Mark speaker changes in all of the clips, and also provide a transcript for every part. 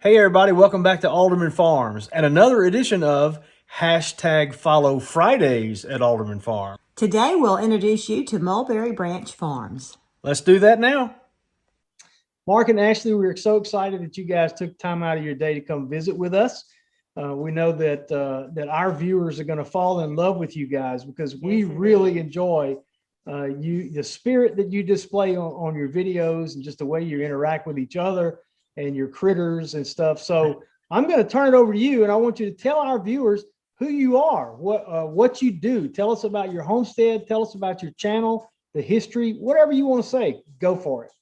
Speaker 1: Hey everybody, welcome back to Alderman Farms and another edition of #Follow Fridays at Alderman Farms.
Speaker 2: Today we'll introduce you to Mulberry Branch Farms.
Speaker 1: Let's do that now. Mark and Ashley, we're so excited that you guys took time out of your day to come visit with us. We know that our viewers are going to fall in love with you guys because we really enjoy the spirit that you display on your videos and just the way you interact with each other and your critters and stuff. So I'm going to turn it over to you, and I want you to tell our viewers who you are, what you do. Tell us about your homestead. Tell us about your channel, the history, whatever you want to say. Go for it.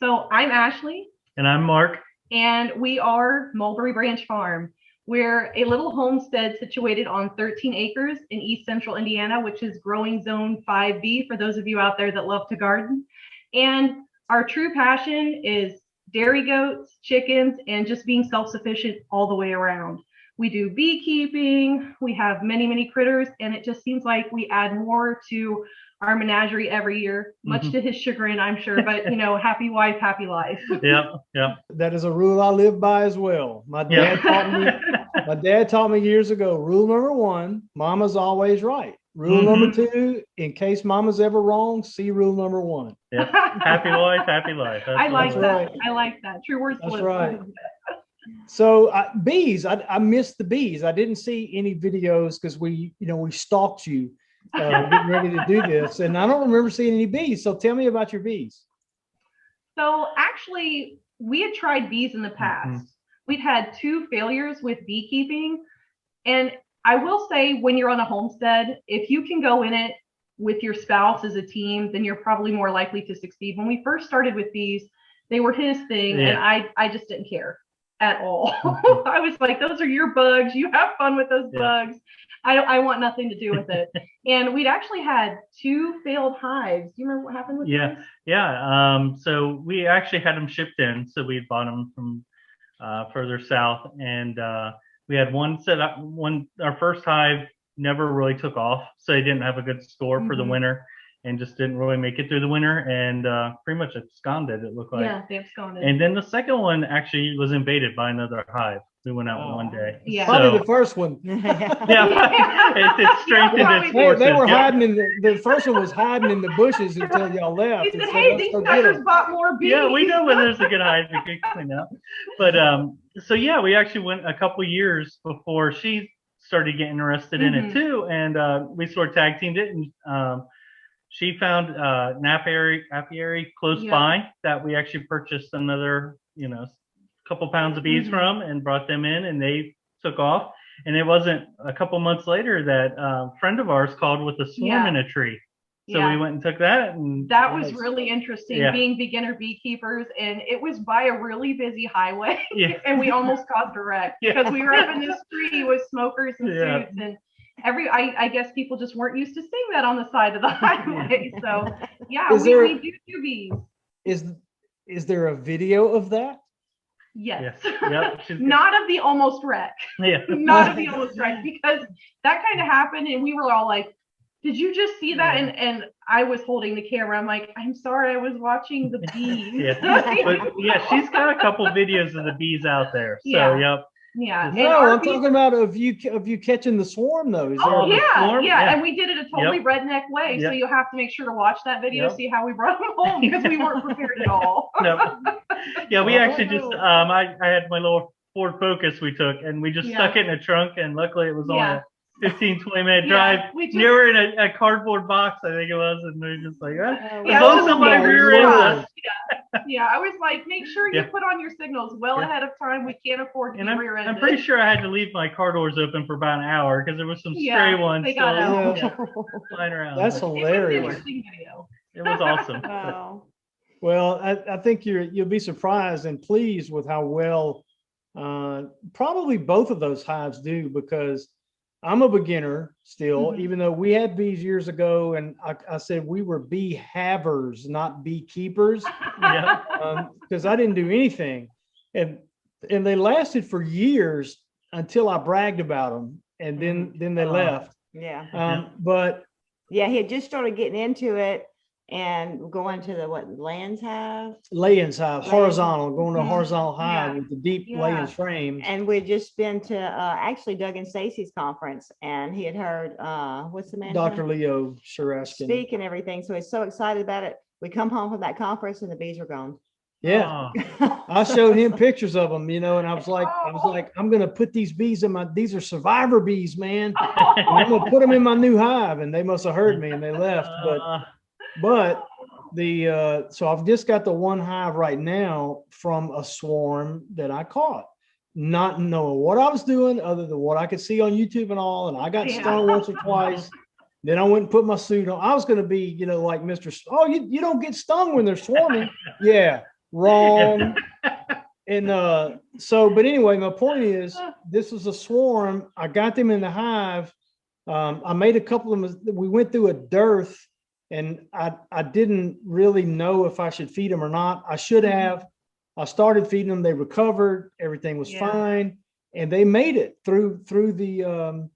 Speaker 3: So I'm Ashley.
Speaker 4: And I'm Mark.
Speaker 3: And we are Mulberry Branch Farm. We're a little homestead situated on 13 acres in East Central Indiana, which is growing zone 5B for those of you out there that love to garden. And our true passion is dairy goats, chickens, and just being self-sufficient all the way around. We do beekeeping, we have many, many critters, and it just seems like we add more to our menagerie every year, much to his chagrin, I'm sure, but you know, happy wife, happy life.
Speaker 4: Yeah.
Speaker 1: That is a rule I live by as well. My dad taught me years ago, rule number one, mama's always right. Rule number two, in case mama's ever wrong, see rule number one.
Speaker 4: Yep. Happy wife, happy life.
Speaker 3: I like that.
Speaker 1: Right.
Speaker 3: I like that. True words.
Speaker 1: That's right. So bees, I missed the bees. I didn't see any videos because we stalked you getting ready to do this, and I don't remember seeing any bees. So tell me about your bees.
Speaker 3: So actually, we had tried bees in the past. We'd had 2 failures with beekeeping, and I will say, when you're on a homestead, if you can go in it with your spouse as a team, then you're probably more likely to succeed. When we first started with bees, they were his thing, and I just didn't care at all. I was like, those are your bugs. You have fun with those bugs. I want nothing to do with it. And we'd actually had 2 failed hives. Do you remember what happened with those?
Speaker 4: Yeah. So we actually had them shipped in. So we bought them from further south, and we had one set up. Our first hive never really took off, so they didn't have a good store for the winter, and just didn't really make it through the winter, and pretty much absconded, it looked like.
Speaker 3: Yeah, they absconded.
Speaker 4: And then the second one actually was invaded by another hive. We went out one day.
Speaker 3: Yeah.
Speaker 1: Probably the first one.
Speaker 4: It strengthened its forces.
Speaker 1: They were hiding in the first one was hiding in the bushes until y'all left.
Speaker 3: He said, hey, these suckers bought more bees.
Speaker 4: Yeah, we know when there's a good hive we can clean up. But so yeah, we actually went a couple years before she started getting interested in it too, and we sort of tag teamed it, and she found an apiary close by that we actually purchased another couple pounds of bees from and brought them in, and they took off. And it wasn't a couple months later that a friend of ours called with a swarm in a tree. So we went and took that, and
Speaker 3: that was really interesting, being beginner beekeepers, and it was by a really busy highway, and we almost caused a wreck because we were up in this tree with smokers and suits, and I guess people just weren't used to seeing that on the side of the highway. So we do bees.
Speaker 1: Is there a video of that?
Speaker 3: Yes.
Speaker 4: Yep.
Speaker 3: Not of the almost wreck.
Speaker 4: Yeah.
Speaker 3: Not of the almost wreck, because that kind of happened, and we were all like, did you just see that? And I was holding the camera. I'm like, I'm sorry, I was watching the bees.
Speaker 4: But she's got a couple videos of the bees out there. So
Speaker 3: Yeah.
Speaker 1: No, I'm talking about of you catching the swarm though.
Speaker 4: Yeah.
Speaker 3: And we did it a totally redneck way. So you'll have to make sure to watch that video to see how we brought them home, because we weren't prepared at all.
Speaker 4: Yeah, we actually just I had my little Ford Focus we took, and we just stuck it in a trunk, and luckily it was on a 15-20 minute drive. Near in a cardboard box, I think it was, and we were just like, as long as somebody rear-ends us.
Speaker 3: I was like, make sure you put on your signals well ahead of time. We can't afford to be rear-ended.
Speaker 4: I'm pretty sure I had to leave my car doors open for about an hour because there was some stray ones flying around.
Speaker 1: That's hilarious.
Speaker 3: It was an interesting video.
Speaker 4: It was awesome.
Speaker 2: Wow.
Speaker 1: Well, I think you'll be surprised and pleased with how well probably both of those hives do, because I'm a beginner still, even though we had bees years ago, and I said we were bee havers, not beekeepers, because I didn't do anything, and they lasted for years until I bragged about them, and then they left.
Speaker 2: Yeah.
Speaker 1: But
Speaker 2: he had just started getting into it, and going to the what Land's Hive.
Speaker 1: Layings hive, horizontal, going to a
Speaker 3: Mhm.
Speaker 1: horizontal hive
Speaker 3: Yeah.
Speaker 1: with the deep
Speaker 3: Yeah.
Speaker 1: layings frames.
Speaker 2: And we'd just been to actually Doug and Stacy's conference, and he had heard what's the man
Speaker 1: Dr. Leo Sharaskin.
Speaker 2: speak and everything. So he's so excited about it. We come home from that conference and the bees are gone.
Speaker 1: Yeah.
Speaker 4: Oh,
Speaker 1: I showed him pictures of them, and I was like, I'm going to put these bees these are survivor bees, man. And I'm going to put them in my new hive. And they must have heard me and they left. But so I've just got the one hive right now from a swarm that I caught, not knowing what I was doing other than what I could see on YouTube and all. And I got stung once or twice. Then I went and put my suit on. I was going to be, like Mr. Oh, you don't get stung when they're swarming. Yeah. Wrong. And but anyway, my point is, this was a swarm. I got them in the hive. I made a couple of them. We went through a dearth, and I didn't really know if I should feed them or not. I should have. I started feeding them. They recovered. Everything was fine, and they made it through the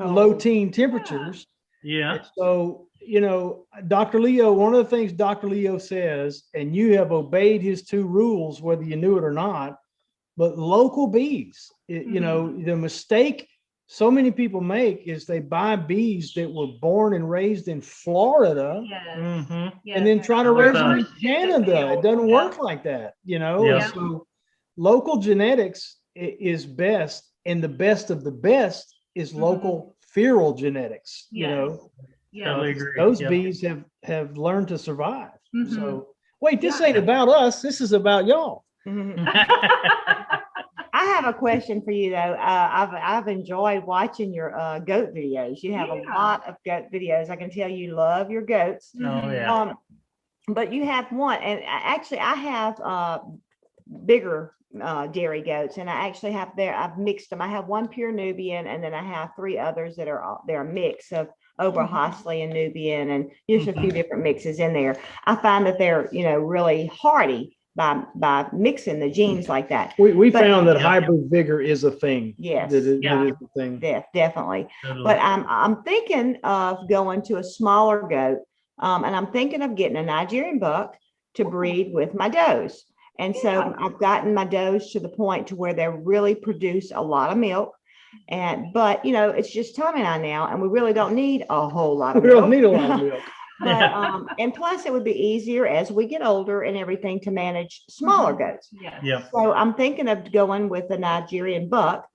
Speaker 1: low teen temperatures.
Speaker 4: Yeah.
Speaker 1: And so, Dr. Leo, one of the things Dr. Leo says, and you have obeyed his 2 rules, whether you knew it or not, but local bees, the mistake so many people make is they buy bees that were born and raised in Florida and then try to raise them in Canada. It doesn't work like that, So local genetics is best, and the best of the best is local feral genetics,
Speaker 4: Totally agree.
Speaker 1: Those bees have learned to survive.
Speaker 3: Mhm.
Speaker 1: So wait, this ain't about us. This is about y'all.
Speaker 2: I have a question for you though. I've enjoyed watching your goat videos. You have a lot of goat videos. I can tell you love your goats.
Speaker 4: Oh yeah.
Speaker 2: But you have one, and actually I have bigger dairy goats, and I actually I've mixed them. I have one pure Nubian, and then I have 3 others that are they're a mix of Oberhasli and Nubian, and just a few different mixes in there. I find that they're really hardy by mixing the genes like that.
Speaker 1: We found that hybrid vigor is a thing.
Speaker 2: Yes,
Speaker 1: that is a thing.
Speaker 2: Definitely.
Speaker 4: Totally.
Speaker 2: But I'm thinking of going to a smaller goat, and I'm thinking of getting a Nigerian buck to breed with my does. And so I've gotten my does to the point to where they really produce a lot of milk. But it's just Tommy and I now, and we really don't need a whole lot of milk.
Speaker 1: We don't need a lot of milk.
Speaker 2: But and plus it would be easier as we get older and everything to manage smaller goats.
Speaker 3: Yeah.
Speaker 2: So I'm thinking of going with a Nigerian buck,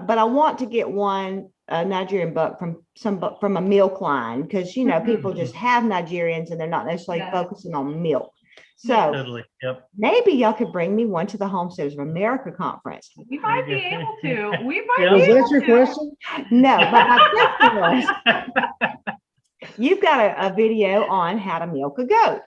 Speaker 2: but I want to get a Nigerian buck from a milk line, because people just have Nigerians and they're not necessarily focusing on milk. So
Speaker 4: Totally. Yep.
Speaker 2: maybe y'all could bring me one to the Homesteaders of America conference.
Speaker 3: We might be able to. We might
Speaker 4: Yeah.
Speaker 3: be
Speaker 1: Was
Speaker 3: able
Speaker 1: that your
Speaker 3: to.
Speaker 1: question?
Speaker 2: No, but my question was, you've got a video on how to milk a goat.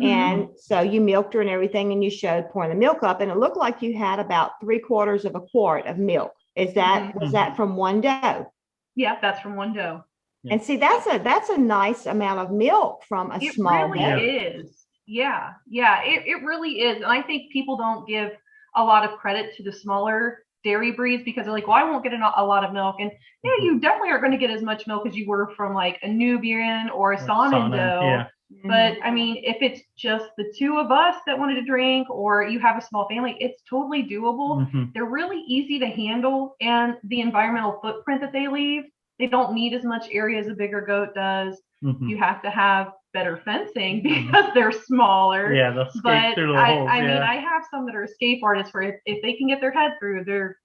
Speaker 2: And so you milked her and everything, and you showed pouring the milk up, and it looked like you had about 3/4 of a quart of milk. Was that from one doe?
Speaker 3: Yeah, that's from one doe.
Speaker 2: And see, that's a nice amount of milk from a small
Speaker 3: really
Speaker 2: goat.
Speaker 3: is. Yeah, it really is. And I think people don't give a lot of credit to the smaller dairy breeds because they're like, well, I won't get a lot of milk. And you definitely aren't going to get as much milk as you were from like a Nubian or a Saanen doe.
Speaker 4: Yeah.
Speaker 3: But I mean, if it's just the 2 of us that wanted to drink, or you have a small family, it's totally doable. They're really easy to handle, and the environmental footprint that they leave, they don't need as much area as a bigger goat does. You have to have better fencing because they're smaller.
Speaker 4: Yeah, they'll escape
Speaker 3: but
Speaker 4: through the
Speaker 3: I
Speaker 4: holes.
Speaker 3: mean, I have some that are escape artists where if they can get their head through, they're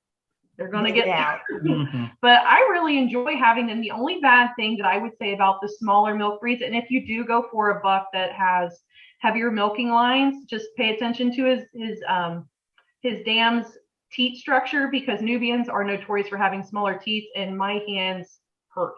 Speaker 3: going to get out. But I really enjoy having them. The only bad thing that I would say about the smaller milk breeds, and if you do go for a buck that has heavier milking lines, just pay attention to his dam's teat structure, because Nubians are notorious for having smaller teeth, and my hands hurt.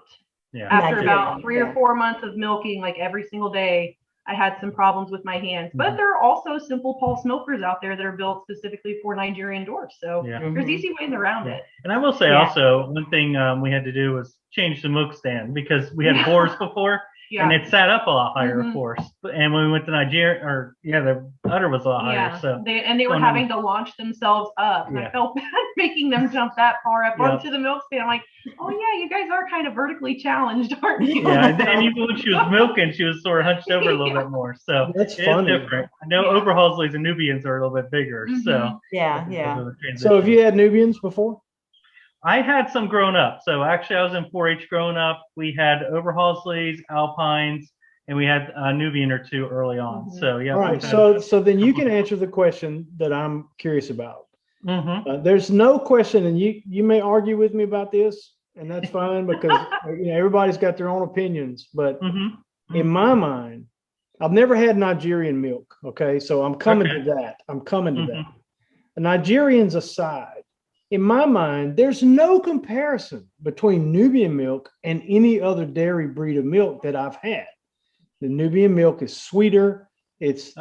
Speaker 4: Yeah.
Speaker 3: After about 3 or 4 months of milking, like every single day, I had some problems with my hands. But there are also simple pulse milkers out there that are built specifically for Nigerian dwarfs. So there's easy ways around it.
Speaker 4: And I will say also, one thing we had to do was change the milk stand, because we had boars before,
Speaker 3: Yeah.
Speaker 4: And it sat up a lot higher, of
Speaker 3: Mhm.
Speaker 4: course. And when we went to Nigeria, or the udder was a lot higher. So
Speaker 3: they were
Speaker 4: going
Speaker 3: having
Speaker 4: in-
Speaker 3: to launch themselves up. And
Speaker 4: Yeah.
Speaker 3: I felt bad making them jump that far up
Speaker 4: Yeah.
Speaker 3: onto the milk stand. I'm like, oh yeah, you guys are kind of vertically challenged, aren't you?
Speaker 4: Yeah, and even when she was milking, she was sort of hunched over a little bit more. So
Speaker 1: That's
Speaker 4: it's
Speaker 1: funny.
Speaker 4: different. I know
Speaker 3: Yeah.
Speaker 4: Overhausley's and Nubians are a little bit bigger.
Speaker 3: Mhm.
Speaker 4: So
Speaker 2: Yeah,
Speaker 4: because
Speaker 2: yeah.
Speaker 4: of the
Speaker 1: So have
Speaker 4: transition.
Speaker 1: you had Nubians before?
Speaker 4: I had some grown up. So actually, I was in 4-H growing up. We had Overhausley's, Alpines, and we had a Nubian or two early on.
Speaker 3: Mhm.
Speaker 4: So yeah.
Speaker 1: All right. So then you can answer the question that I'm curious about.
Speaker 4: Mm-hmm.
Speaker 1: There's no question, and you may argue with me about this, and that's fine because everybody's got their own opinions. But
Speaker 4: Mm-hmm.
Speaker 1: in my mind, I've never had Nigerian milk. Okay, so I'm coming
Speaker 4: Okay.
Speaker 1: to that. I'm coming to
Speaker 4: Mhm.
Speaker 1: that. Nigerians aside, in my mind, there's no comparison between Nubian milk and any other dairy breed of milk that I've had. The Nubian milk is sweeter. It's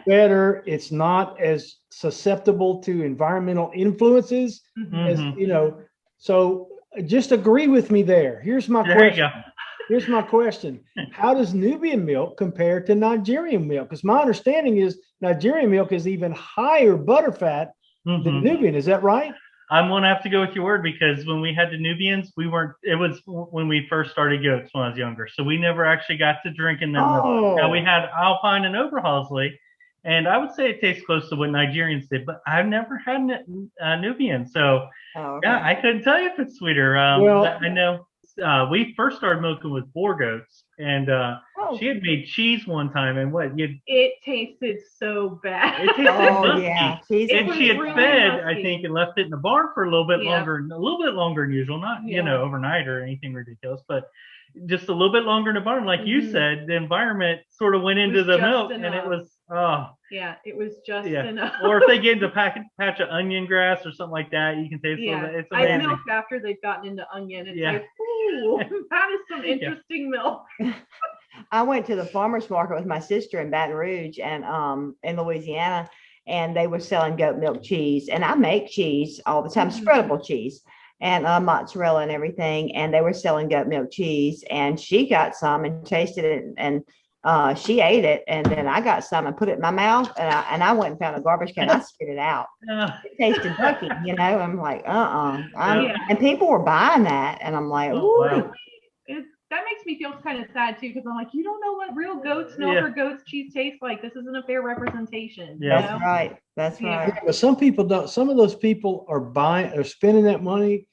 Speaker 1: better. It's not as susceptible to environmental influences
Speaker 3: Mhm.
Speaker 1: as So just agree with me there. Here's my
Speaker 4: There
Speaker 1: question.
Speaker 4: you go.
Speaker 1: Here's my question. How does Nubian milk compare to Nigerian milk? Because my understanding is Nigerian milk is even higher butterfat than
Speaker 4: Mhm.
Speaker 1: Nubian. Is that right?
Speaker 4: I'm going to have to go with your word because when we had the Nubians, it was when we first started goats when I was younger. So we never actually got to drinking them.
Speaker 1: Oh.
Speaker 4: Now we had Alpine and Overhausley, and I would say it tastes close to what Nigerians did, but I've never had Nubian. So
Speaker 2: Oh, okay.
Speaker 4: yeah, I couldn't tell you if it's sweeter.
Speaker 1: Well-
Speaker 4: I know we first started milking with boar goats, and she had made cheese one time, and
Speaker 3: It tasted so bad.
Speaker 4: it tasted
Speaker 2: Oh,
Speaker 4: musky.
Speaker 2: yeah. Cheese
Speaker 3: It
Speaker 4: And
Speaker 3: was
Speaker 4: she had
Speaker 3: really
Speaker 4: fed, I
Speaker 3: musky.
Speaker 4: think, and left it in the barn for a little bit
Speaker 3: Yeah.
Speaker 4: longer than usual. Not,
Speaker 3: Yeah.
Speaker 4: overnight or anything ridiculous, but just a little bit longer in the barn. Like you
Speaker 3: Mhm.
Speaker 4: said, the environment sort of went into
Speaker 3: was
Speaker 4: the
Speaker 3: just
Speaker 4: milk, and it
Speaker 3: enough.
Speaker 4: was,
Speaker 3: Yeah, it was just
Speaker 4: yeah.
Speaker 3: enough.
Speaker 4: Or if they get into a patch of onion grass or something like that, you can taste a little
Speaker 3: Yeah,
Speaker 4: bit. It's
Speaker 3: I
Speaker 4: amazing.
Speaker 3: milked after they've gotten into onion. It's
Speaker 4: Yeah.
Speaker 3: like, ooh, that is some interesting milk.
Speaker 2: I went to the farmer's market with my sister in Baton Rouge and in Louisiana, and they were selling goat milk cheese. And I make cheese all the time,
Speaker 3: Mhm.
Speaker 2: spreadable cheese and mozzarella and everything. And they were selling goat milk cheese, and she got some and tasted it, and she ate it. And then I got some and put it in my mouth, and I went and found a garbage can. I spit it out. It tasted ducky, I'm like,
Speaker 3: Yeah.
Speaker 2: And people were buying that, and I'm like,
Speaker 4: Oh,
Speaker 2: ooh.
Speaker 4: wow.
Speaker 3: That makes me feel kind of sad too, because I'm like, you don't know what real goat's milk
Speaker 4: Yeah.
Speaker 3: or goat's cheese tastes like. This isn't a fair representation.
Speaker 4: Yeah.
Speaker 2: That's right. That's
Speaker 3: Yeah.
Speaker 2: right.
Speaker 1: But some people don't. Some of those people are spending that money,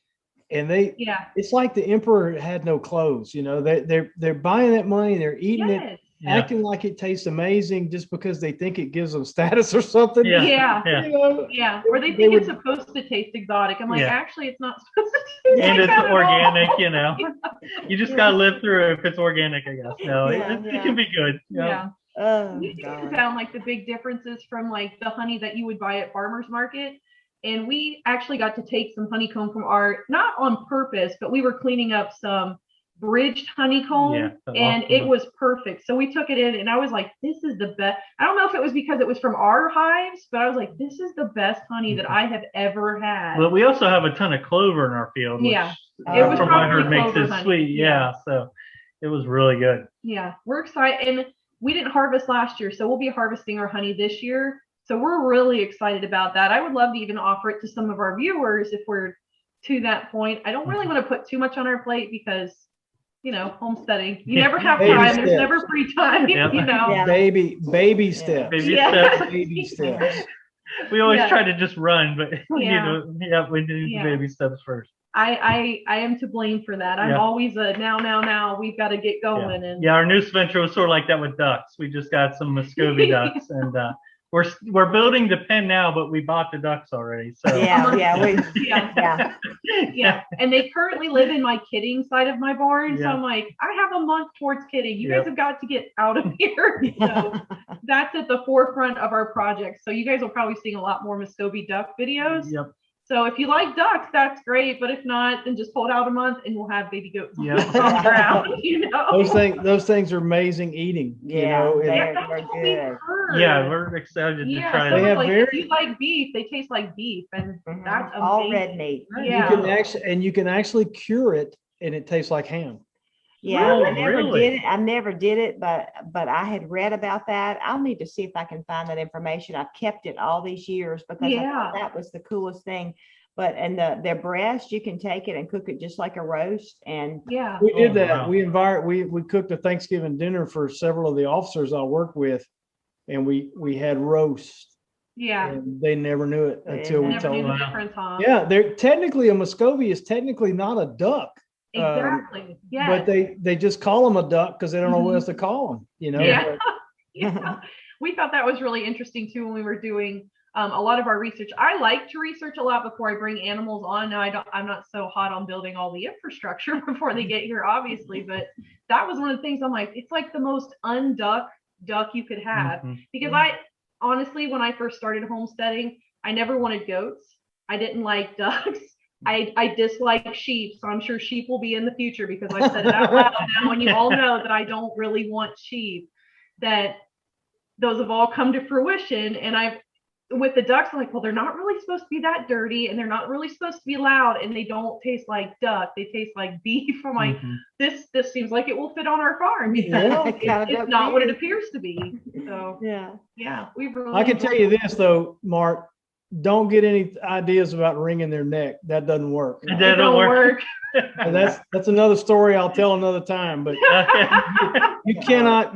Speaker 1: and
Speaker 3: Yeah.
Speaker 1: it's like the emperor had no clothes. They're buying that money, they're eating it,
Speaker 3: Yes.
Speaker 4: Yeah.
Speaker 1: acting like it tastes amazing just because they think it gives them status or something.
Speaker 4: Yeah.
Speaker 3: Yeah.
Speaker 4: Yeah.
Speaker 3: Yeah. Or they
Speaker 1: They
Speaker 3: think it's
Speaker 1: would-
Speaker 3: supposed to taste exotic. I'm like,
Speaker 4: Yeah.
Speaker 3: actually, it's not supposed to taste
Speaker 4: And
Speaker 3: like
Speaker 4: it's
Speaker 3: that at all.
Speaker 4: organic, You just gotta live through it if it's organic, I guess. No,
Speaker 2: Yeah,
Speaker 4: it
Speaker 2: yeah.
Speaker 4: can be good.
Speaker 3: Yeah.
Speaker 2: Oh,
Speaker 3: We
Speaker 2: God.
Speaker 3: found like the big differences from like the honey that you would buy at farmers market. And we actually got to take some honeycomb from not on purpose, but we were cleaning up some bridged honeycomb,
Speaker 4: Yeah, the
Speaker 3: and
Speaker 4: lost
Speaker 3: it
Speaker 4: one.
Speaker 3: was perfect. So we took it in, and I was like, this is the best. I don't know if it was because it was from our hives, but I was like, this is the best honey that I have ever had.
Speaker 4: But we also have a ton of clover in our field, which
Speaker 3: Yeah.
Speaker 2: It was
Speaker 4: from what I
Speaker 3: probably
Speaker 4: heard makes
Speaker 3: clover
Speaker 4: it
Speaker 3: honey.
Speaker 4: sweet. Yeah, so it was really good.
Speaker 3: Yeah, we're excited. And we didn't harvest last year, so we'll be harvesting our honey this year. So we're really excited about that. I would love to even offer it to some of our viewers if we're to that point. I don't really want to put too much on our plate because, homesteading. You never have
Speaker 1: Baby
Speaker 3: time. There's
Speaker 1: steps.
Speaker 3: never free time,
Speaker 4: Yeah.
Speaker 2: Yeah.
Speaker 1: Baby steps.
Speaker 4: Baby
Speaker 3: Yeah.
Speaker 4: steps.
Speaker 1: Baby steps.
Speaker 4: We always
Speaker 3: Yeah.
Speaker 4: try to just run, but we
Speaker 3: Yeah.
Speaker 4: need the
Speaker 3: Yeah.
Speaker 4: baby steps first.
Speaker 3: I am to blame for that. I'm
Speaker 4: Yeah.
Speaker 3: always a now. We've got to get going. And
Speaker 4: Yeah, our newest venture was sort of like that with ducks. We just got some Muscovy ducks, and we're building the pen now, but we bought the ducks already. So
Speaker 2: Yeah,
Speaker 3: Yeah.
Speaker 2: yeah.
Speaker 3: Yeah, and they currently live in my kidding side of my barn. So
Speaker 4: Yeah.
Speaker 3: I'm like, I have a month towards kidding. You
Speaker 4: Yep.
Speaker 3: guys have got to get out of here. So that's at the forefront of our project. So you guys will probably see a lot more Muscovy duck videos.
Speaker 4: Yep.
Speaker 3: So if you like ducks, that's great. But if not, then just hold out a month and we'll have baby goats
Speaker 4: Yep.
Speaker 3: on the ground.
Speaker 1: Those things are amazing eating.
Speaker 2: Yeah,
Speaker 1: and-
Speaker 2: they're
Speaker 3: That's what we've
Speaker 2: good.
Speaker 3: heard.
Speaker 4: Yeah, we're excited to
Speaker 3: Yeah,
Speaker 4: try
Speaker 3: someone
Speaker 1: They have
Speaker 4: that.
Speaker 3: like,
Speaker 1: very-
Speaker 3: if you like beef, they taste like beef, and
Speaker 2: Mhm.
Speaker 3: that's
Speaker 2: All
Speaker 3: amazing.
Speaker 2: red meat.
Speaker 3: Yeah.
Speaker 1: you can actually cure it, and it tastes like ham.
Speaker 2: Yeah,
Speaker 4: Oh,
Speaker 2: I never
Speaker 4: really?
Speaker 2: did it. I never did it, but I had read about that. I'll need to see if I can find that information. I've kept it all these years because I
Speaker 3: Yeah.
Speaker 2: thought that was the coolest thing. But and their breast, you can take it and cook it just like a roast. And
Speaker 3: Yeah.
Speaker 1: We did
Speaker 4: Oh,
Speaker 1: that.
Speaker 4: wow.
Speaker 1: We cooked a Thanksgiving dinner for several of the officers I worked with, and we had roast,
Speaker 3: Yeah.
Speaker 1: and they never knew it
Speaker 2: They
Speaker 1: until we
Speaker 3: Never
Speaker 1: told
Speaker 3: knew the
Speaker 1: them.
Speaker 4: Wow.
Speaker 3: difference, huh?
Speaker 1: Yeah, they're technically a Muscovy is technically not a duck.
Speaker 3: Exactly. Yeah.
Speaker 1: But they just call them a duck because they don't know what else to call them, you know?
Speaker 3: Yeah. Yeah. We thought that was really interesting too when we were doing a lot of our research. I like to research a lot before I bring animals on. Now I'm not so hot on building all the infrastructure before they get here, obviously, but that was one of the things I'm like, it's like the most duck you could have.
Speaker 4: Mhm.
Speaker 3: Because I honestly, when I first started homesteading, I never wanted goats. I didn't like ducks. I dislike sheep, so I'm sure sheep will be in the future because I said it out loud now, and you all know that I don't really want sheep. That those have all come to fruition, and with the ducks, I'm like, well, they're not really supposed to be that dirty, and they're not really supposed to be loud, and they don't taste like duck. They taste like beef. I'm like,
Speaker 4: Mhm.
Speaker 3: this seems like it will fit on our farm because
Speaker 1: Yeah.
Speaker 3: it's not what it appears to be. So
Speaker 2: Yeah.
Speaker 3: yeah, we've really.
Speaker 1: I can tell you
Speaker 3: enjoyed
Speaker 1: this though, Mark, don't get any ideas about wringing their neck. That doesn't work.
Speaker 4: It
Speaker 3: it.
Speaker 4: doesn't
Speaker 3: Don't
Speaker 4: work.
Speaker 3: work.
Speaker 1: And that's another story I'll tell another time, but
Speaker 4: Okay.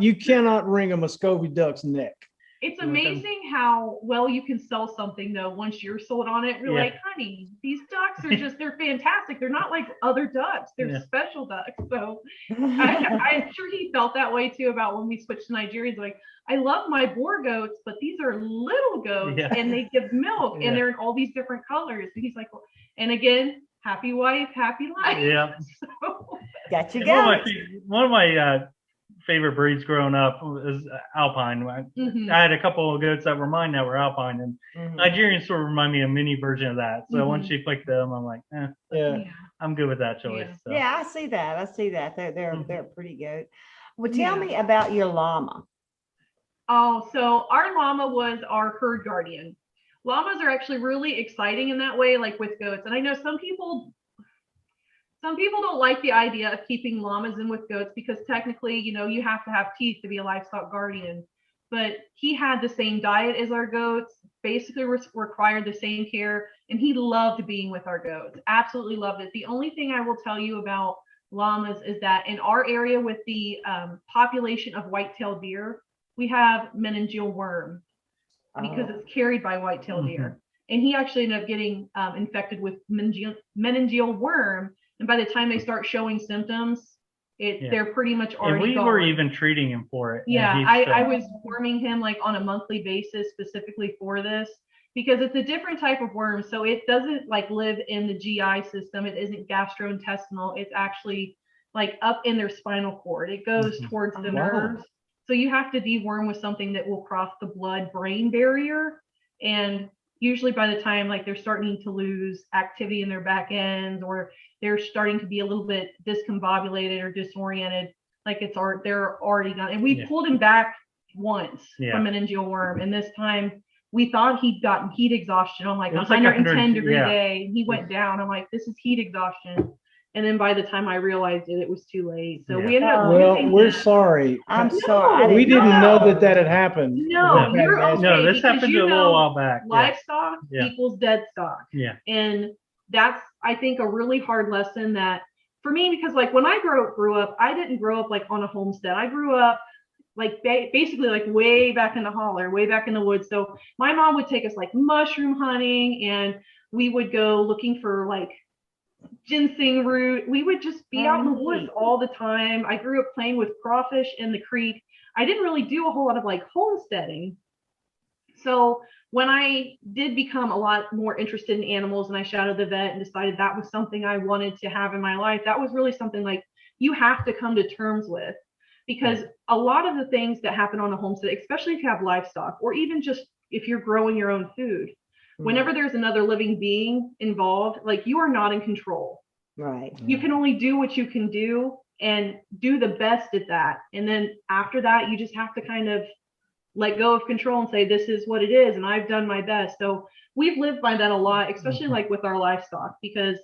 Speaker 1: you cannot wring a Muscovy duck's neck.
Speaker 3: It's
Speaker 4: You're welcome.
Speaker 3: amazing how well you can sell something though once you're sold on it. You're
Speaker 4: Yeah.
Speaker 3: like, honey, these ducks are they're fantastic. They're not like other ducks. They're
Speaker 4: Yeah.
Speaker 3: special ducks. So I'm sure he felt that way too about when we switched to Nigerians. Like, I love my boar goats, but these are little goats
Speaker 4: Yeah.
Speaker 3: and they give milk
Speaker 4: Yeah.
Speaker 3: and they're in all these different colors. And he's like, well, and again, happy wife, happy life.
Speaker 4: Yeah.
Speaker 3: So,
Speaker 2: Got you
Speaker 4: One of my favorite breeds growing up was Alpine.
Speaker 3: mhm.
Speaker 4: I had a couple of goats that were mine that were Alpine, and
Speaker 2: Mhm.
Speaker 4: Nigerians sort of remind me of a mini version of that. So once
Speaker 3: Mhm.
Speaker 4: you pick them, I'm like,
Speaker 1: Yeah.
Speaker 3: Yeah.
Speaker 4: I'm good with that choice.
Speaker 3: Yeah.
Speaker 4: So.
Speaker 2: Yeah, I see that. I see that. They're
Speaker 4: Mhm.
Speaker 2: pretty good. Well, tell
Speaker 3: Yeah.
Speaker 2: me about your llama.
Speaker 3: Oh, so our llama was our herd guardian. Llamas are actually really exciting in that way, like with goats. And I know some people don't like the idea of keeping llamas in with goats because technically, you have to have teeth to be a livestock guardian. But he had the same diet as our goats, basically required the same care, and he loved being with our goats. Absolutely loved it. The only thing I will tell you about llamas is that in our area with the population of white-tailed deer, we have meningeal worm because
Speaker 2: Oh.
Speaker 3: it's carried by white-tailed deer. And he actually ended up getting infected with meningeal worm. And by the time they start showing symptoms, they're pretty much
Speaker 4: And
Speaker 3: already
Speaker 4: we
Speaker 3: gone.
Speaker 4: were even treating him for it. and
Speaker 3: Yeah,
Speaker 4: he's
Speaker 3: I
Speaker 4: still-
Speaker 3: was worming him like on a monthly basis specifically for this because it's a different type of worm. So it doesn't like live in the GI system. It isn't gastrointestinal. It's actually like up in their spinal cord. It goes
Speaker 4: Mhm.
Speaker 3: towards the
Speaker 1: Wow.
Speaker 3: nerves. So you have to deworm with something that will cross the blood-brain barrier. And usually by the time like they're starting to lose activity in their back ends or they're starting to be a little bit discombobulated or disoriented, like they're already gone. And we
Speaker 4: Yeah.
Speaker 3: pulled him back once
Speaker 4: Yeah.
Speaker 3: from meningeal worm, and this time we thought he'd gotten heat exhaustion on like
Speaker 4: It was like
Speaker 3: 110
Speaker 4: 100,
Speaker 3: degree
Speaker 4: yeah.
Speaker 3: day. And he went down. I'm like, this is heat exhaustion. And then by the time I realized it was too late. So
Speaker 4: Yeah.
Speaker 3: we ended up
Speaker 1: Well,
Speaker 3: losing
Speaker 1: we're
Speaker 3: him.
Speaker 1: sorry.
Speaker 2: I'm sorry. I
Speaker 1: We didn't know
Speaker 3: No.
Speaker 1: that had happened.
Speaker 3: No,
Speaker 1: We've had
Speaker 3: you're
Speaker 1: an
Speaker 3: okay.
Speaker 4: No, this
Speaker 3: because
Speaker 4: happened
Speaker 3: you
Speaker 4: a
Speaker 3: know
Speaker 4: little while back. Yeah.
Speaker 3: livestock
Speaker 4: Yeah.
Speaker 3: equals dead stock.
Speaker 4: Yeah.
Speaker 3: And that's, I think, a really hard lesson that for me, because like when I grew up, I didn't grow up like on a homestead. I grew up like basically like way back in the holler, way back in the woods. So my mom would take us like mushroom hunting and we would go looking for like ginseng root. We would just be out in the woods all the time. I grew up playing with crawfish in the creek. I didn't really do a whole lot of like homesteading. So when I did become a lot more interested in animals and I shadowed the vet and decided that was something I wanted to have in my life, that was really something like you have to come to terms with, because a lot of the things that happen on a homestead, especially if you have livestock or even just if you're growing your own food, whenever there's another living being involved, like you are not in control.
Speaker 2: Right.
Speaker 3: You can only do what you can do and do the best at that. And then after that, you just have to kind of let go of control and say, this is what it is. And I've done my best. So we've lived by that a lot, especially like with our livestock, because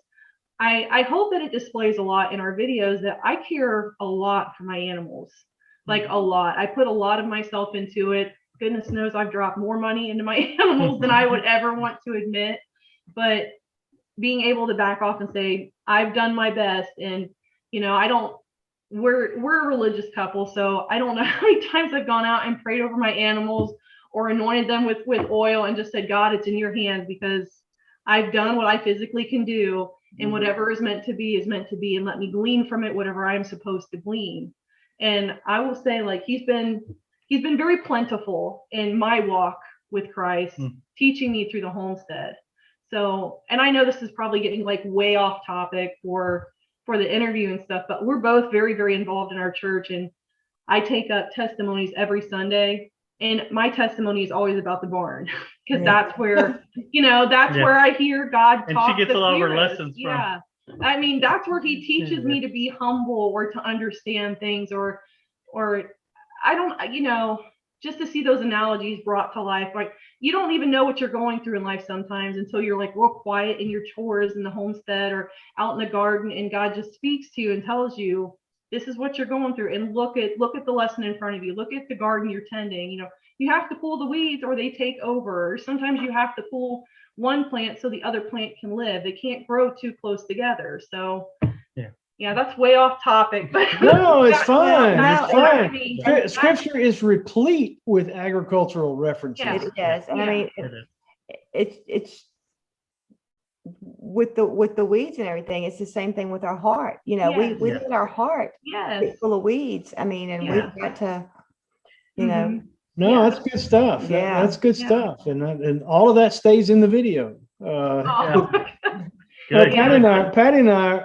Speaker 3: I hope that it displays a lot in our videos that I care a lot for my animals, like a lot. I put a lot of myself into it. Goodness knows I've dropped more money into my animals than I would ever want to admit. But being able to back off and say, I've done my best. And, you know, we're a religious couple, so I don't know how many times I've gone out and prayed over my animals or anointed them with oil and just said, God, it's in your hands, because I've done what I physically can do, and whatever is meant to be is meant to be, and let me glean from it whatever I am supposed to glean. And I will say, like, he's been very plentiful in my walk with Christ, teaching me through the homestead. So, and I know this is probably getting like way off topic for the interview and stuff, but we're both very, very involved in our church, and I take up testimonies every Sunday, and my testimony is always about the barn, because that's where, you know, that's where I hear God talk.
Speaker 4: And she gets a lot of her lessons from.
Speaker 3: Yeah. I mean, that's where he teaches me to be humble or to understand things, or I don't, you know, just to see those analogies brought to life. Like, you don't even know what you're going through in life sometimes until you're like real quiet in your chores in the homestead or out in the garden, and God just speaks to you and tells you, this is what you're going through. And look at the lesson in front of you. Look at the garden you're tending. You know, you have to pull the weeds or they take over. Or sometimes you have to pull one plant so the other plant can live. They can't grow too close together. So yeah, that's way off topic. But
Speaker 1: No, it's fine.
Speaker 2: no,
Speaker 1: It's fine.
Speaker 2: I
Speaker 3: mean,
Speaker 1: Scripture is replete with agricultural references.
Speaker 3: Yeah.
Speaker 2: It is. And I mean,
Speaker 4: It is.
Speaker 2: it's with the weeds and everything. It's the same thing with our heart. You know,
Speaker 3: Yes.
Speaker 2: we let our heart
Speaker 3: yes.
Speaker 2: get full of weeds. I mean, and
Speaker 3: Yeah.
Speaker 2: we've got to, you know,
Speaker 1: No,
Speaker 3: Yeah.
Speaker 1: that's good stuff.
Speaker 2: Yeah.
Speaker 1: That's good
Speaker 3: Yeah.
Speaker 1: stuff. And all of that stays in the video.
Speaker 3: Oh.
Speaker 4: Good.
Speaker 1: Patty and I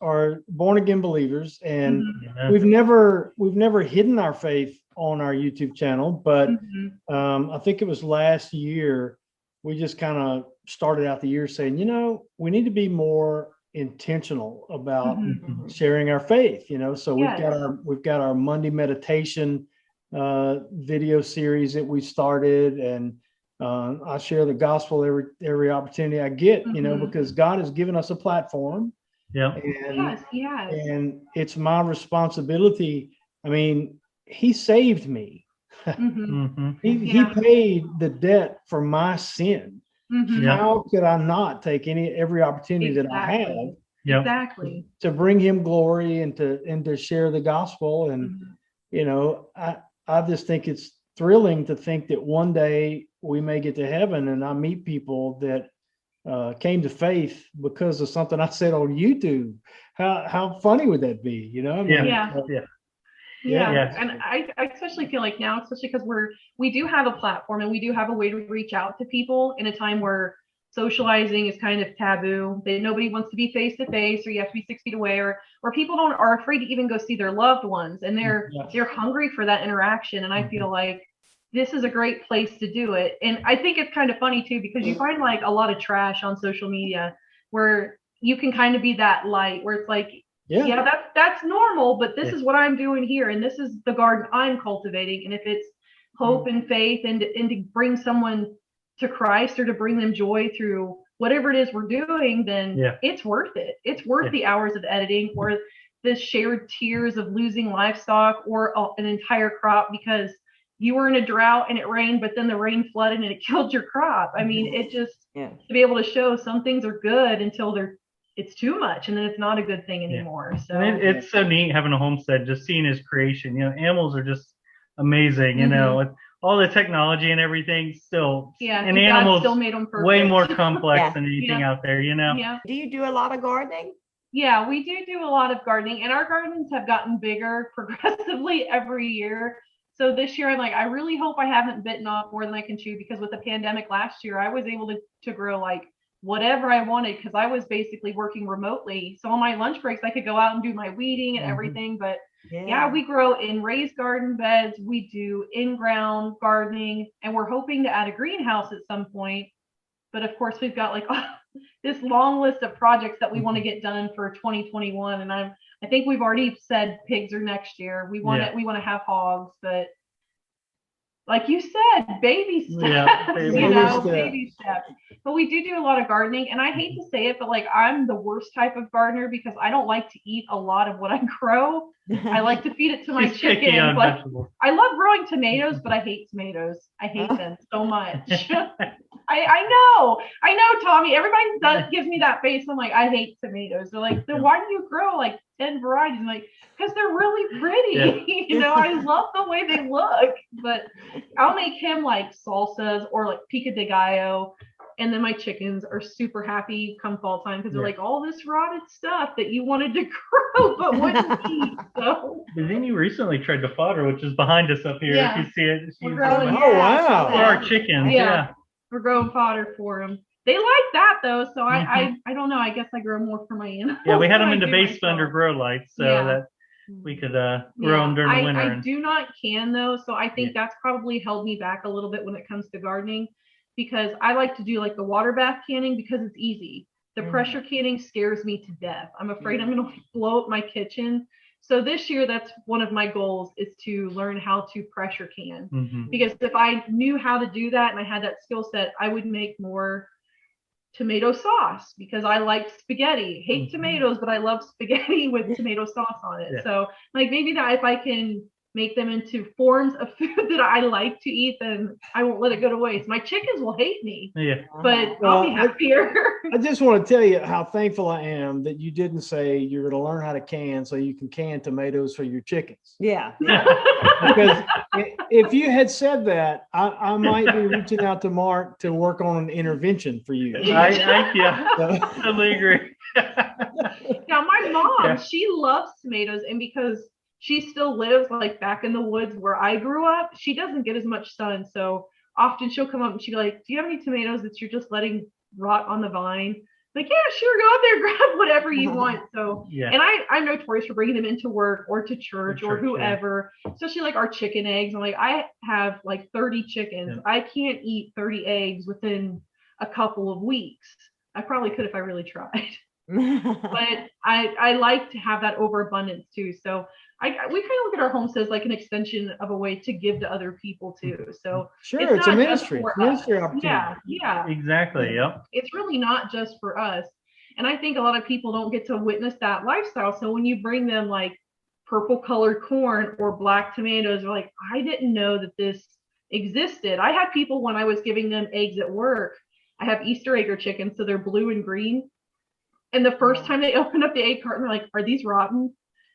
Speaker 1: are born again believers, and
Speaker 3: Mhm.
Speaker 1: we've never hidden our faith on our YouTube channel, but
Speaker 3: Mhm.
Speaker 1: I think it was last year we just kind of started out the year saying, you know, we need to be more intentional about
Speaker 3: Mhm.
Speaker 1: sharing our faith. You know, so
Speaker 3: Yes.
Speaker 1: we've got our Monday meditation video series that we started, and I share the gospel every opportunity I get, you know,
Speaker 3: Mhm.
Speaker 1: because God has given us a platform.
Speaker 4: Yeah.
Speaker 1: And
Speaker 3: Yes. Yes.
Speaker 1: and it's my responsibility. I mean, he saved me.
Speaker 3: Mhm.
Speaker 1: He
Speaker 3: Yeah.
Speaker 1: paid the debt for my sin.
Speaker 3: Mhm.
Speaker 4: Yeah.
Speaker 1: How could I not take every opportunity that I have
Speaker 3: Exactly.
Speaker 4: Yep.
Speaker 3: Exactly.
Speaker 1: to bring him glory and to share the gospel? And
Speaker 3: Mhm.
Speaker 1: you know, I just think it's thrilling to think that one day we may get to heaven and I meet people that came to faith because of something I said on YouTube. How funny would that be? You know, I mean,
Speaker 3: Yeah.
Speaker 1: Yeah.
Speaker 3: Yeah. And I especially feel like now, especially because we do have a platform and we do have a way to reach out to people in a time where socializing is kind of taboo. That nobody wants to be face to face, or you have to be 6 feet away, or people are afraid to even go see their loved ones, and they're hungry for that interaction. And I feel like this is a great place to do it. And I think it's kind of funny too, because you find like a lot of trash on social media where you can kind of be that light, where it's like, yeah, that's normal, but this is what I'm doing here, and this is the garden I'm cultivating. And if it's hope and faith and to bring someone to Christ, or to bring them joy through whatever it is we're doing, then it's worth it. It's worth the hours of editing, or the shared tears of losing livestock, or an entire crop because you were in a drought and it rained, but then the rain flooded and it killed your crop. I mean, it just to be able to show some things are good until it's too much, and then it's not a good thing anymore. So
Speaker 4: and it's so neat having a homestead, just seeing his creation. You know, animals are just amazing. You know, with all the technology and everything, still, and animals
Speaker 3: still made them perfect.
Speaker 4: way more complex than anything out there. You know.
Speaker 3: Yeah.
Speaker 2: Do you do a lot of gardening?
Speaker 3: Yeah, we do a lot of gardening, and our gardens have gotten bigger progressively every year. So this year, I'm like, I really hope I haven't bitten off more than I can chew, because with the pandemic last year, I was able to grow like whatever I wanted, because I was basically working remotely. So on my lunch breaks, I could go out and do my weeding and everything. But we grow in raised garden beds. We do in-ground gardening, and we're hoping to add a greenhouse at some point. But of course, we've got like this long list of projects that we want to get done for 2021. And I think we've already said pigs are next year. We want to have hogs, but like you said, baby steps,
Speaker 4: Yeah, baby
Speaker 1: steps.
Speaker 3: baby steps. But we do a lot of gardening, and I hate to say it, but like I'm the worst type of gardener because I don't like to eat a lot of what I grow. I like to feed it to my
Speaker 4: She's picky
Speaker 3: chickens.
Speaker 4: on
Speaker 3: Like
Speaker 4: vegetables.
Speaker 3: I love growing tomatoes, but I hate tomatoes. I hate them so much. I know, Tommy. Everybody gives me that face. I'm like, I hate tomatoes. They're like, then why do you grow like 10 varieties? I'm like, because they're really pretty. I love the way they look. But I'll make him like salsas or like pico de gallo. And then my chickens are super happy come fall time because they're like, all this rotted stuff that you wanted to grow but wouldn't eat. So.
Speaker 4: But then you recently tried to fodder, which is behind us up here.
Speaker 3: Yeah.
Speaker 4: If you see it, she's
Speaker 3: We're growing,
Speaker 1: Oh, wow.
Speaker 4: for our chickens. Yeah.
Speaker 3: We're growing fodder for them. They like that though, so I don't know. I guess I grow more for my animals.
Speaker 4: Yeah, we had them
Speaker 3: than
Speaker 4: in
Speaker 3: I
Speaker 4: the
Speaker 3: do
Speaker 4: basement under
Speaker 3: myself.
Speaker 4: grow lights so that we could grow them during the winter.
Speaker 3: I do not can though, so I think that's probably held me back a little bit when it comes to gardening, because I like to do like the water bath canning because it's easy. The pressure canning scares me to death. I'm afraid I'm going to blow up my kitchen. So this year, that's one of my goals, is to learn how to pressure can. Because if I knew how to do that and I had that skill set, I would make more tomato sauce because I like spaghetti. Hate tomatoes, but I love spaghetti with tomato sauce on it. So like maybe that if I can make them into forms of food that I like to eat, then I won't let it go to waste. My chickens will hate me, but I'll be happier.
Speaker 1: I just want to tell you how thankful I am that you didn't say you're going to learn how to can so you can can tomatoes for your chickens.
Speaker 2: Yeah.
Speaker 1: Because if you had said that, I might be reaching out to Mark to work on an intervention for you.
Speaker 4: I totally agree.
Speaker 3: Now, my mom, she loves tomatoes, and because she still lives like back in the woods where I grew up, she doesn't get as much sun. So often she'll come up and she'll be like, do you have any tomatoes that you're just letting rot on the vine? Like, yeah, sure, go out there, grab whatever you want. So, and I'm notorious for bringing them into work or to church or whoever, especially like our chicken eggs. I'm like, I have like 30 chickens. I can't eat 30 eggs within a couple of weeks. I probably could if I really tried. But I like to have that overabundance too. So we kind of look at our homesteads like an extension of a way to give to other people too. So
Speaker 1: it's a ministry. Ministry opportunity.
Speaker 3: Yeah.
Speaker 4: Exactly. Yep.
Speaker 3: It's really not just for us. And I think a lot of people don't get to witness that lifestyle. So when you bring them like purple colored corn or black tomatoes, they're like, I didn't know that this existed. I had people when I was giving them eggs at work, I have Easter egg chickens, so they're blue and green. And the first time they open up the egg carton, they're like, are these rotten?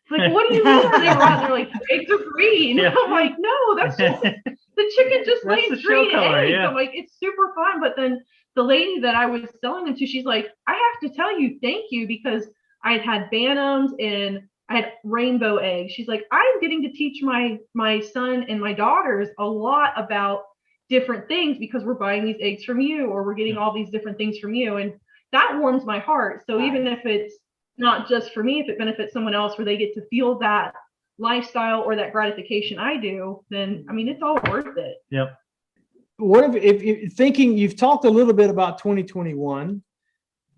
Speaker 3: Like, what do you mean are they rotten? They're like, eggs are green. I'm like, no, that's just, the chicken just lays green eggs. I'm like, it's super fun. But then the lady that I was selling them to, she's like, I have to tell you, thank you, because I had Bantams and I had rainbow eggs. She's like, I'm getting to teach my son and my daughters a lot about different things because we're buying these eggs from you, or we're getting all these different things from you. And that warms my heart. So even if it's not just for me, if it benefits someone else where they get to feel that lifestyle or that gratification I do, then I mean, it's all worth it.
Speaker 4: Yep.
Speaker 1: What if thinking, you've talked a little bit about 2021,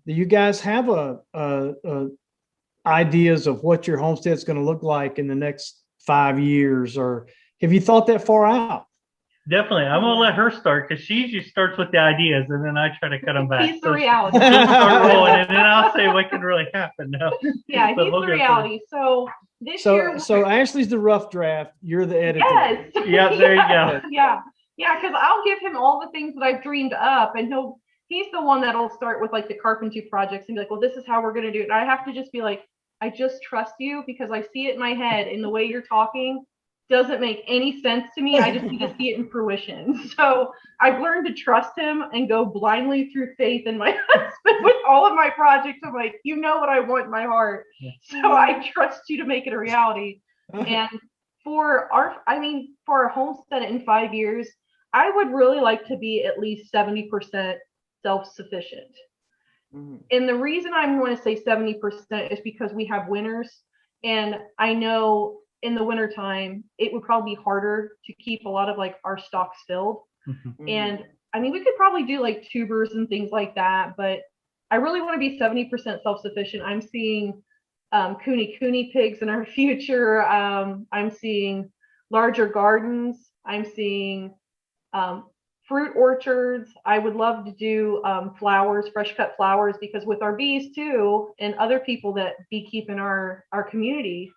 Speaker 1: do you guys have ideas of what your homestead's going to look like in the next 5 years, or have you thought that far out?
Speaker 4: Definitely. I'm going to let her start because she usually starts with the ideas and then I try to cut them back.
Speaker 3: He's the reality.
Speaker 4: Start rolling, and then I'll say what can really happen now.
Speaker 3: Yeah, he's the reality. So this year.
Speaker 1: So Ashley's the rough draft. You're the editor.
Speaker 3: Yes.
Speaker 4: Yeah, there you go.
Speaker 3: Yeah. Yeah, because I'll give him all the things that I've dreamed up, and he's the one that'll start with like the carpentry projects and be like, well, this is how we're going to do it. And I have to just be like, I just trust you because I see it in my head, and the way you're talking doesn't make any sense to me. I just need to see it in fruition. So I've learned to trust him and go blindly through faith in my husband with all of my projects. I'm like, you know what I want in my heart. So I trust you to make it a reality. And for our homestead in 5 years, I would really like to be at least 70% self-sufficient. And the reason I'm going to say 70% is because we have winters, and I know in the wintertime, it would probably be harder to keep a lot of like our stocks filled. And I mean, we could probably do like tubers and things like that, but I really want to be 70% self-sufficient. I'm seeing cooney pigs in our future. I'm seeing larger gardens. I'm seeing Fruit orchards. I would love to do flowers, fresh cut flowers, because with our bees too, and other people that beekeep in our community,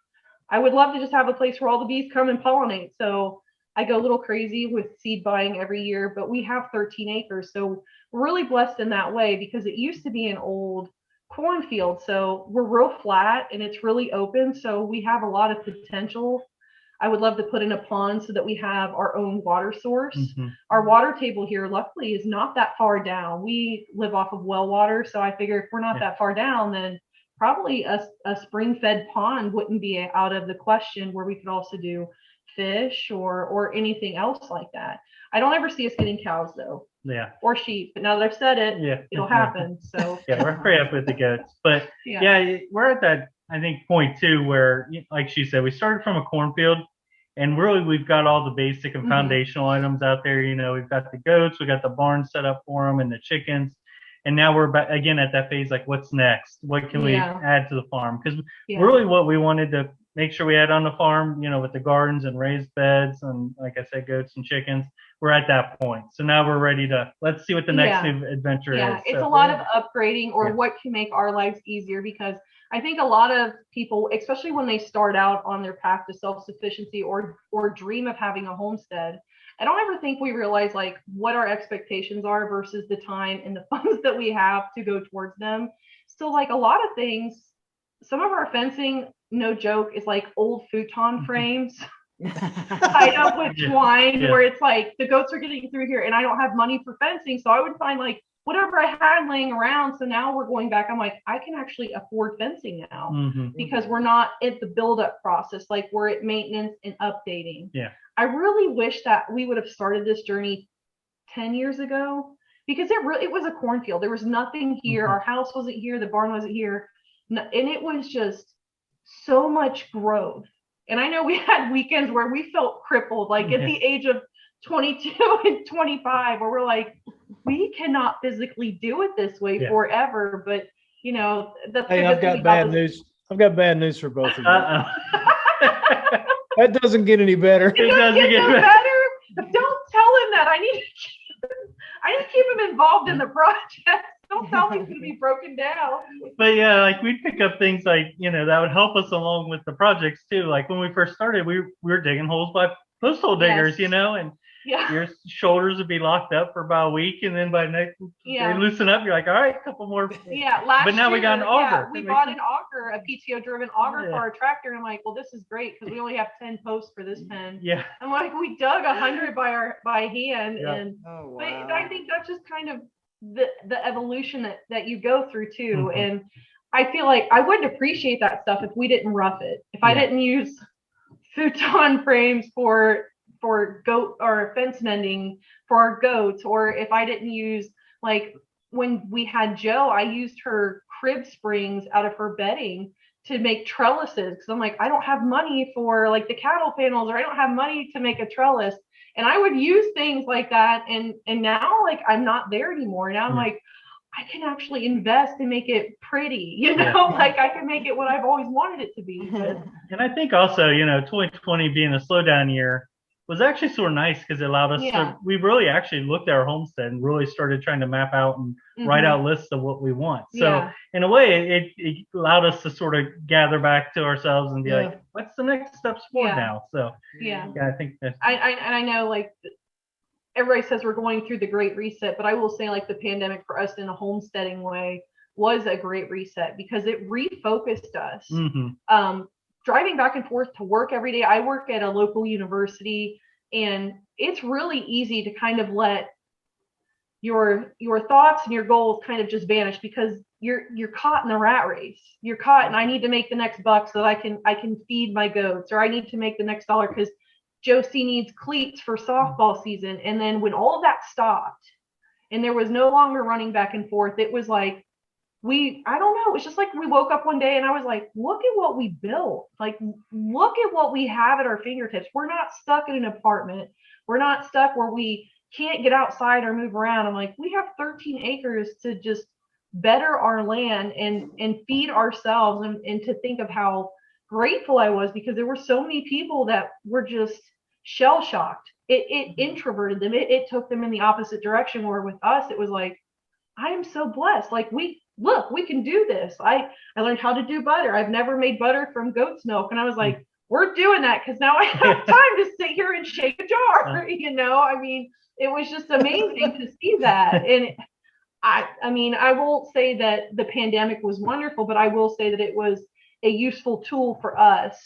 Speaker 3: I would love to just have a place where all the bees come and pollinate. So I go a little crazy with seed buying every year, but we have 13 acres. So we're really blessed in that way, because it used to be an old cornfield. So we're real flat and it's really open. So we have a lot of potential. I would love to put in a pond so that we have our own water source. Our water table here, luckily, is not that far down. We live off of well water. So I figure if we're not that far down, then probably a spring fed pond wouldn't be out of the question, where we could also do fish or anything else like that. I don't ever see us getting cows though.
Speaker 4: Yeah.
Speaker 3: Or sheep. But now that I've said it, it'll happen. So
Speaker 4: yeah, we're pretty up with the goats. But yeah, we're at that, I think, point too, where, like she said, we started from a cornfield, and really we've got all the basic and foundational items out there. You know, we've got the goats, we got the barn set up for them, and the chickens. And now we're back again at that phase, like, what's next? What can we add to the farm? Because really what we wanted to make sure we had on the farm, you know, with the gardens and raised beds and, like I said, goats and chickens, we're at that point. So now we're ready to, let's see what the next new adventure is.
Speaker 3: Yeah, it's a lot of upgrading, or what can make our lives easier, because I think a lot of people, especially when they start out on their path to self-sufficiency or dream of having a homestead, I don't ever think we realize like what our expectations are versus the time and the funds that we have to go towards them. So like a lot of things, some of our fencing, no joke, is like old futon frames tied up with twine, where it's like the goats are getting through here and I don't have money for fencing. So I would find like whatever I had laying around. So now we're going back. I'm like, I can actually afford fencing now because we're not at the buildup process. Like we're at maintenance and updating.
Speaker 4: Yeah.
Speaker 3: I really wish that we would have started this journey 10 years ago, because it was a cornfield. There was nothing here. Our house wasn't here. The barn wasn't here. And it was just so much growth. And I know we had weekends where we felt crippled, like at the age of 22 and 25, where we're like, we cannot physically do it this way forever. But you know,
Speaker 1: I've got bad news. I've got bad news for both of you. That doesn't get any better.
Speaker 3: It doesn't get better. Don't tell him that. I need to keep him involved in the project. Don't tell me he's going to be broken down.
Speaker 4: But yeah, like we'd pick up things like, you know, that would help us along with the projects too. Like when we first started, we were digging holes by post hole diggers, you know, and your shoulders would be locked up for about a week, and then by next they loosen up. You're like, all right, a couple more.
Speaker 3: Yeah, but now we got an auger. We bought an auger, a PTO driven auger for our tractor. And I'm like, well, this is great because we only have 10 posts for this pen.
Speaker 4: Yeah.
Speaker 3: I'm like, we dug 100 by hand, and but I think that's just kind of the evolution that you go through too. And I feel like I wouldn't appreciate that stuff if we didn't rough it. If I didn't use futon frames for goat or fence mending for our goats, or if I didn't use, like when we had Joe, I used her crib springs out of her bedding to make trellises, because I'm like, I don't have money for like the cattle panels, or I don't have money to make a trellis. And I would use things like that. And now like I'm not there anymore. Now I'm like, I can actually invest and make it pretty, you know, like I can make it what I've always wanted it to be.
Speaker 4: And I think also, you know, 2020 being a slowdown year was actually sort of nice, because it allowed us to, we really actually looked at our homestead and really started trying to map out and write out lists of what we want. So in a way, it allowed us to sort of gather back to ourselves and be like, what's the next steps forward now? So I think that's,
Speaker 3: I know like everybody says we're going through the great reset, but I will say like the pandemic for us in a homesteading way was a great reset, because it refocused us. Driving back and forth to work every day. I work at a local university, and it's really easy to kind of let your thoughts and your goals kind of just vanish, because you're caught in the rat race. You're caught, and I need to make the next buck so that I can feed my goats, or I need to make the next dollar because Josie needs cleats for softball season. And then when all of that stopped and there was no longer running back and forth, it was like, I don't know. It's just like we woke up one day and I was like, look at what we built. Like, look at what we have at our fingertips. We're not stuck in an apartment. We're not stuck where we can't get outside or move around. I'm like, we have 13 acres to just better our land and feed ourselves, and to think of how grateful I was, because there were so many people that were just shell shocked it introverted them. It took them in the opposite direction, where with us, it was like, I am so blessed. Like, we can do this. I learned how to do butter. I've never made butter from goat's milk. And I was like, we're doing that because now I have time to sit here and shake a jar. I mean, it was just amazing to see that. And I mean, I won't say that the pandemic was wonderful, but I will say that it was a useful tool for us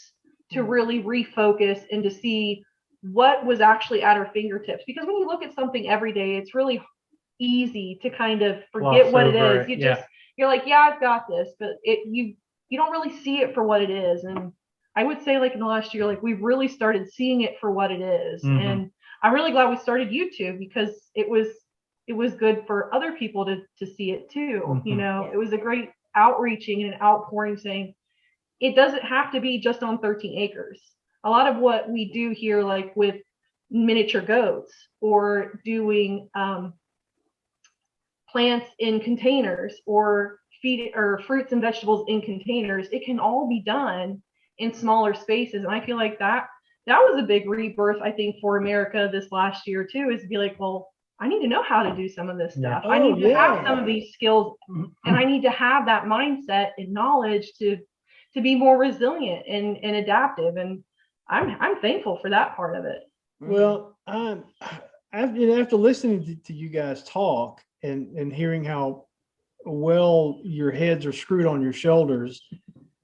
Speaker 3: to really refocus and to see what was actually at our fingertips. Because when you look at something every day, it's really easy to kind of forget what it is. You're like, yeah, I've got this, but you don't really see it for what it is. And I would say, like, in the last year, like, we've really started seeing it for what it is. And I'm really glad we started YouTube, because it was good for other people to see it too. It was a great outreaching and an outpouring, saying it doesn't have to be just on 13 acres. A lot of what we do here, like with miniature goats or doing plants in containers or feed or fruits and vegetables in containers, it can all be done in smaller spaces. And I feel like that was a big rebirth, I think, for America this last year too, is to be like, well, I need to know how to do some of this stuff. I need to have some of these skills, and I need to have that mindset and knowledge to be more resilient and adaptive. And I'm thankful for that part of it.
Speaker 1: Well, after listening to you guys talk and hearing how well your heads are screwed on your shoulders,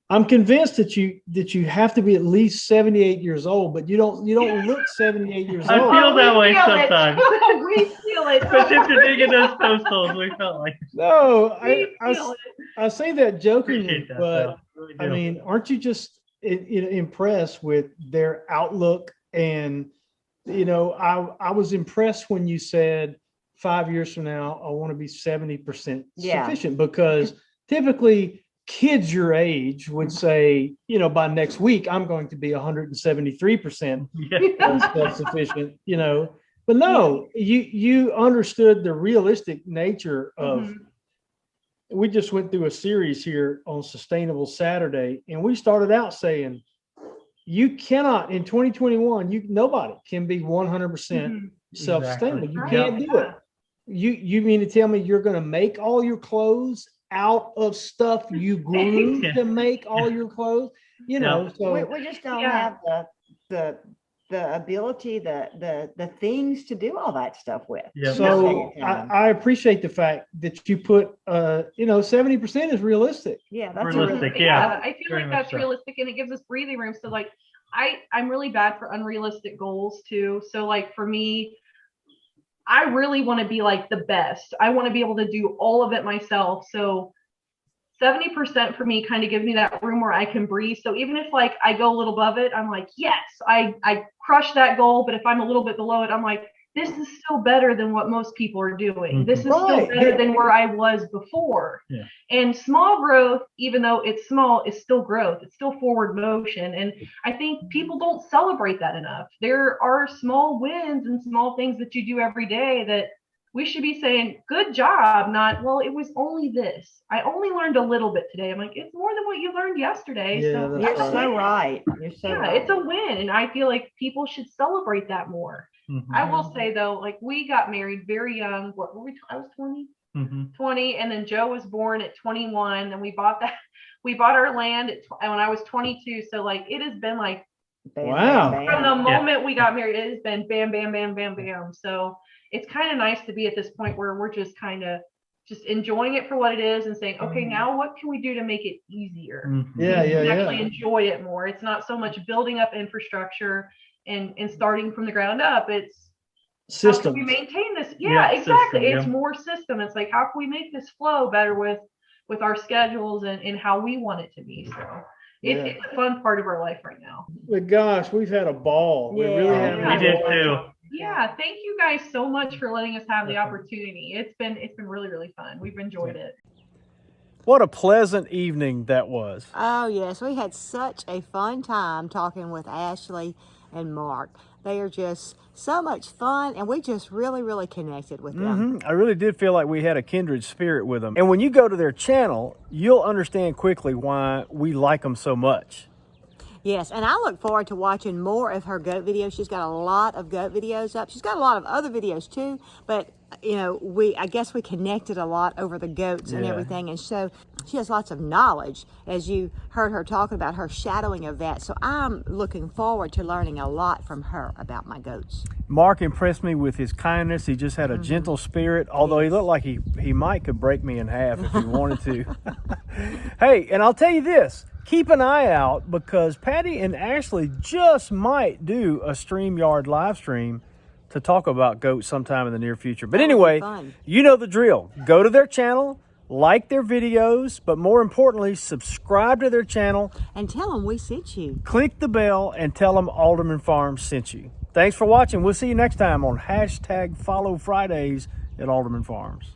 Speaker 1: I'm convinced that you have to be at least 78 years old, but you don't look 78 years old.
Speaker 4: I feel that way sometimes.
Speaker 3: We feel it.
Speaker 4: Especially if you're digging those toast holes, we felt like.
Speaker 1: No, I say that jokingly,
Speaker 4: That,
Speaker 1: but
Speaker 4: really
Speaker 1: I mean, aren't you just impressed with their outlook? And I was impressed when you said 5 years from now I want to be 70% sufficient, because typically kids your age would say, by next week I'm going to be 173% self-sufficient. But no, you understood the realistic nature of. We just went through a series here on Sustainable Saturday, and we started out saying you cannot, in 2021, nobody can be 100% self-sustainable. You can't do it. You mean to tell me you're going to make all your clothes out of stuff you grew to make all your clothes? So
Speaker 2: we just don't have the ability, the things to do all that stuff with.
Speaker 1: So I appreciate the fact that you put 70% is realistic.
Speaker 2: Yeah, that's
Speaker 4: realistic.
Speaker 3: I feel like that's realistic, and it gives us breathing room. So like I'm really bad for unrealistic goals too. So like for me, I really want to be like the best. I want to be able to do all of it myself. So 70% for me kind of gives me that room where I can breathe. So even if like I go a little above it, I'm like, yes, I crushed that goal. But if I'm a little bit below it, I'm like, this is still better than what most people are doing. This is still better than where I was before. And small growth, even though it's small, is still growth. It's still forward motion. And I think people don't celebrate that enough. There are small wins and small things that you do every day that we should be saying, good job, not, well, it was only this. I only learned a little bit today. I'm like, it's more than what you learned yesterday.
Speaker 2: So you're so right. You're so right.
Speaker 3: It's a win. And I feel like people should celebrate that more. I will say though, like we got married very young. What were we? I was 20, 20. And then Joe was born at 21. And we bought our land when I was 22. So like, it has been like,
Speaker 1: wow.
Speaker 3: From the moment we got married, it has been bam, bam, bam, bam, bam. So it's kind of nice to be at this point where we're just kind of just enjoying it for what it is and saying, okay, now what can we do to make it easier? Actually enjoy it more. It's not so much building up infrastructure and starting from the ground up. It's systems. How can we maintain this? Exactly. It's more system. It's like, how can we make this flow better with our schedules and how we want it to be? So it's a fun part of our life right now.
Speaker 1: But gosh, we've had a ball. We really have.
Speaker 4: We did too.
Speaker 3: Yeah, thank you guys so much for letting us have the opportunity. It's been really, really fun. We've enjoyed it.
Speaker 1: What a pleasant evening that was.
Speaker 2: Oh yes, we had such a fun time talking with Ashley and Mark. They are just so much fun, and we just really, really connected with them.
Speaker 1: I really did feel like we had a kindred spirit with them. And when you go to their channel, you'll understand quickly why we like them so much.
Speaker 2: Yes, and I look forward to watching more of her goat videos. She's got a lot of goat videos up. She's got a lot of other videos too, but you know, I guess we connected a lot over the goats and everything, and so she has lots of knowledge, as you heard her talking about her shadowing of that. So I'm looking forward to learning a lot from her about my goats.
Speaker 1: Mark impressed me with his kindness. He just had a gentle spirit, although he looked like he might could break me in half if he wanted to. Hey, and I'll tell you this, keep an eye out, because Patty and Ashley just might do a StreamYard live stream to talk about goats sometime in the near future. But anyway, you know the drill. Go to their channel, like their videos, but more importantly, subscribe to their channel.
Speaker 2: And tell them we sent you.
Speaker 1: Click the bell and tell them Alderman Farms sent you. Thanks for watching. We'll see you next time on #FollowFridays at Alderman Farms.